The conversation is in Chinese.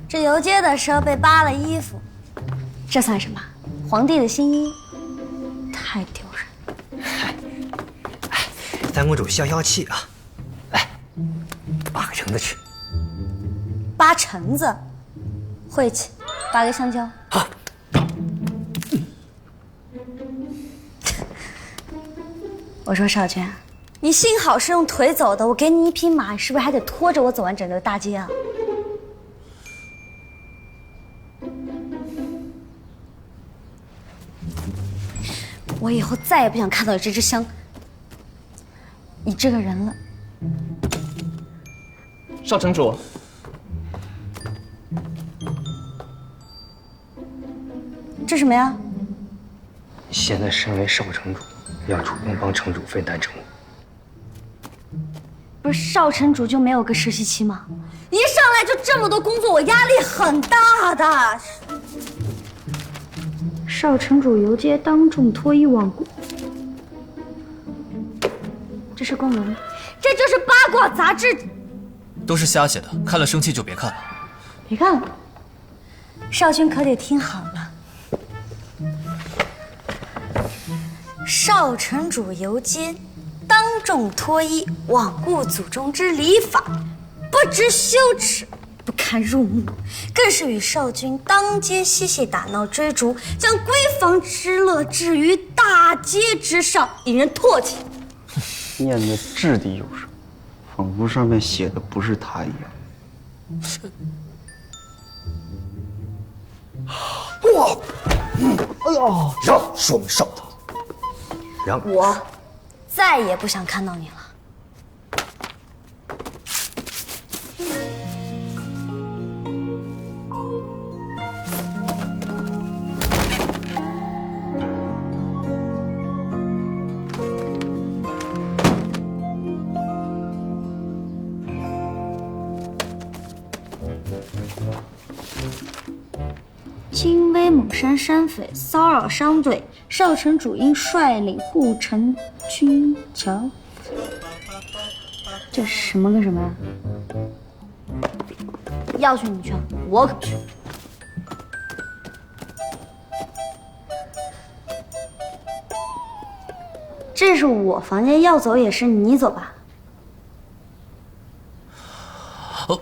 这游街的时候被扒了衣服，这算什么？皇帝的新衣，太丢人。哎，三公主消消气啊！来，扒个橙子吃。扒橙子，晦气。扒个香蕉。好。我说少娟，你幸好是用腿走的，我给你一匹马，你是不是还得拖着我走完整个大街啊？我以后再也不想看到这只香，你这个人了。少城主，这什么呀？现在身为少城主，要主动帮城主分担政务。不是少城主就没有个实习期吗？一上来就这么多工作，我压力很大的。少城主游街当众脱衣罔顾，这是公文，这就是八卦杂志，都是瞎写的，看了生气就别看了。别看了，少君可得听好了。少城主游街，当众脱衣，罔顾祖宗之礼法，不知羞耻，不堪入目，更是与少君当街嬉戏打闹追逐，将闺房之乐置于大街之上，引人唾弃。念的掷地有声，仿佛上面写的不是他一样。我，哎呦，让双少的，让我再也不想看到你了。金威猛山山匪骚扰商队，少城主因率领护城军剿。这什么跟什么呀？要去你去，我可不去。这是我房间，要走也是你走吧。哦。